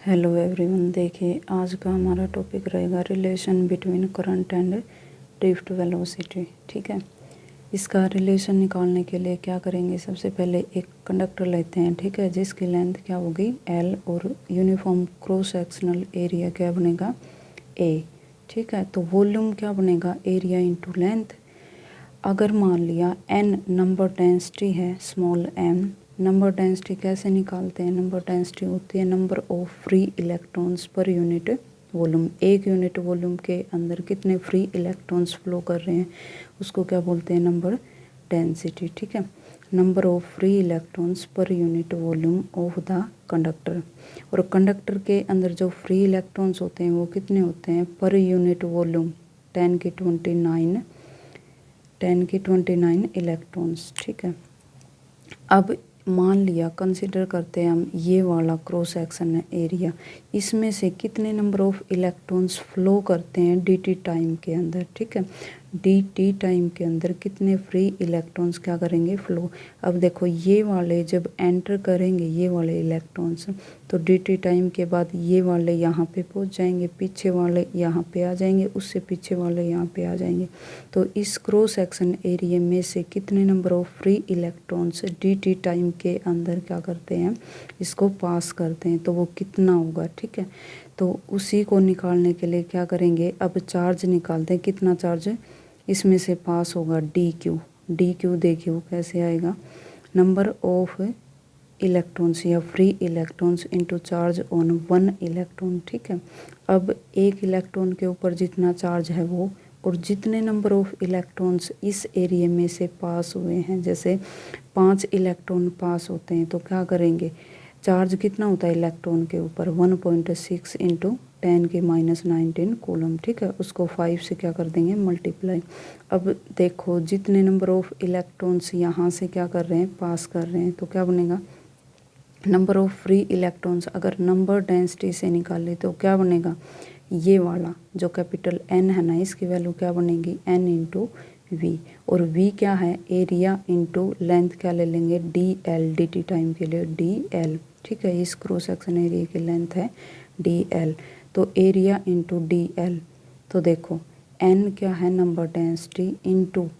Hello everyone, देखिए आज का हमारा टॉपिक रहेगा relation between current and drift velocity. ठीक है, इसका रिलेशन निकालने के लिए क्या करेंगे, सबसे पहले एक कंडक्टर लेते हैं। ठीक है, जिसकी लेंथ क्या होगी L और यूनिफॉर्म क्रॉस सेक्शनल एरिया क्या बनेगा A। ठीक है, तो वॉल्यूम क्या बनेगा एरिया इंटू लेंथ। अगर मान लिया n नंबर डेंसिटी है स्मॉल m, नंबर डेंसिटी कैसे निकालते हैं, नंबर डेंसिटी होती है number of free electrons per unit volume. एक यूनिट वॉल्यूम के अंदर कितने फ्री इलेक्ट्रॉन्स फ्लो कर रहे हैं उसको क्या बोलते हैं, नंबर डेंसिटी। ठीक है, number of free electrons per unit volume of the conductor. और कंडक्टर के अंदर जो फ्री इलेक्ट्रॉन्स होते हैं वो कितने होते हैं पर यूनिट वॉल्यूम 10 की 29 इलेक्ट्रॉन्स। ठीक है, अब मान लिया कंसिडर करते हैं हम ये वाला क्रॉस सेक्शन एरिया, इसमें से कितने नंबर ऑफ इलेक्ट्रॉन्स फ्लो करते हैं dt टाइम के अंदर। ठीक है, dt टाइम के अंदर कितने फ्री इलेक्ट्रॉन्स क्या करेंगे फ्लो। अब देखो ये वाले जब एंटर करेंगे ये वाले इलेक्ट्रॉन्स, तो dt टाइम के बाद ये वाले यहाँ पे पहुँच जाएंगे, पीछे वाले यहाँ पे आ जाएंगे, उससे पीछे वाले यहाँ पे आ जाएंगे। तो इस क्रॉस सेक्शन एरिया में से कितने number of free electrons dt time के अंदर क्या करते हैं, इसको पास करते हैं, तो वो कितना होगा। ठीक है, तो उसी को निकालने के लिए क्या करेंगे, अब चार्ज निकालते हैं, कितना चार्ज इसमें से पास होगा डी क्यू देखिए कैसे आएगा, नंबर ऑफ इलेक्ट्रॉन्स या free electrons into charge on one electron. ठीक है, अब एक इलेक्ट्रॉन के ऊपर जितना चार्ज है वो, और जितने नंबर ऑफ इलेक्ट्रॉन्स इस एरिया में से पास हुए हैं, जैसे 5 इलेक्ट्रॉन पास होते हैं तो क्या करेंगे, चार्ज कितना होता है इलेक्ट्रॉन के ऊपर 1.6 इंटू 10 के -19 कूलम। ठीक है, उसको 5 से क्या कर देंगे मल्टीप्लाई। अब देखो जितने नंबर ऑफ इलेक्ट्रॉन्स यहाँ से क्या कर रहे हैं पास कर रहे हैं, तो क्या बनेगा नंबर ऑफ फ्री इलेक्ट्रॉन्स। अगर नंबर डेंसिटी से निकाले तो क्या बनेगा, ये वाला जो कैपिटल N है ना, इसकी वैल्यू क्या बनेगी N इंटू वी, और V क्या है एरिया इंटू लेंथ क्या ले लेंगे DL, dt टाइम के लिए DL। ठीक है, इस क्रॉस सेक्शन एरिया की लेंथ है DL, तो एरिया इंटू DL। तो देखो N क्या है नंबर डेंसिटी इंटू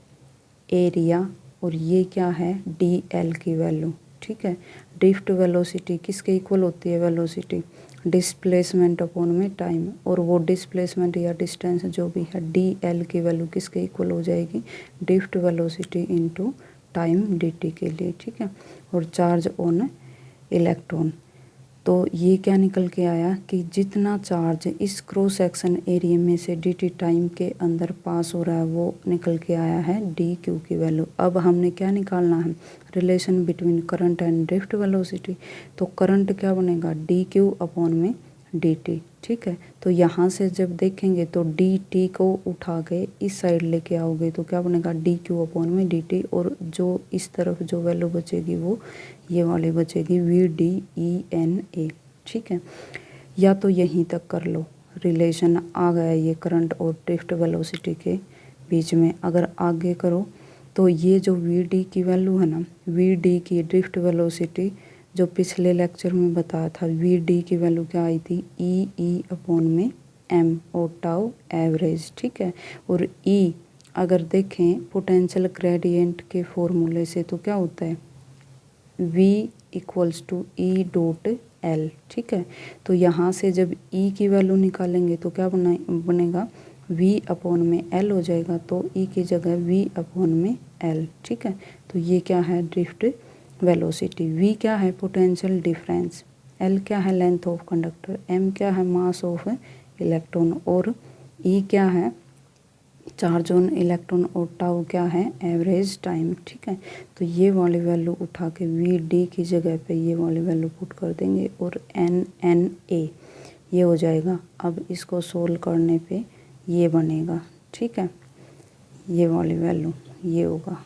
एरिया, और ये क्या है DL की वैल्यू। ठीक है, ड्रिफ्ट वेलोसिटी किसके इक्वल होती है, वेलोसिटी डिस्प्लेसमेंट अपॉन में टाइम, और वो डिस्प्लेसमेंट या डिस्टेंस जो भी है DL की वैल्यू किसके इक्वल हो जाएगी, drift velocity into time dt के लिए। ठीक है, और चार्ज ऑन इलेक्ट्रॉन, तो ये क्या निकल के आया कि जितना चार्ज इस क्रॉस सेक्शन एरिया में से dt टाइम के अंदर पास हो रहा है वो निकल के आया है dq की वैल्यू। अब हमने क्या निकालना है, relation between current and drift velocity. तो करंट क्या बनेगा dq अपॉन में dt। ठीक है, तो यहाँ से जब देखेंगे तो dt को उठा के इस साइड लेके आओगे तो क्या बनेगा dq अपॉन में dt, और जो इस तरफ जो वैल्यू बचेगी वो ये वाली बचेगी VDENA। ठीक है, या तो यहीं तक कर लो, रिलेशन आ गया ये करंट और ड्रिफ्ट वेलोसिटी के बीच में। अगर आगे करो तो ये जो VD की वैल्यू है ना, VD की ड्रिफ्ट वेलोसिटी जो पिछले लेक्चर में बताया था, VD की वैल्यू क्या आई थी E अपॉन में M और टाउ एवरेज। ठीक है, और E अगर देखें पोटेंशियल ग्रेडियंट के फॉर्मूले से तो क्या होता है V equals to E dot L। ठीक है, तो यहाँ से जब E की वैल्यू निकालेंगे तो क्या बनेगा V अपॉन में L हो जाएगा, तो E की जगह V अपॉन में L। ठीक है, तो ये क्या है ड्रिफ्ट वेलोसिटी। V क्या है पोटेंशियल डिफरेंस, L क्या है लेंथ ऑफ कंडक्टर, M क्या है मास ऑफ इलेक्ट्रॉन, और E क्या है चार्ज ऑन इलेक्ट्रॉन, और टाउ क्या है एवरेज टाइम। ठीक है, तो ये वाली वैल्यू उठा के VD की जगह पे ये वाली वैल्यू पुट कर देंगे, और NNA ये हो जाएगा। अब इसको सोल्व करने पे ये बनेगा। ठीक है, ये वाली वैल्यू ये होगा।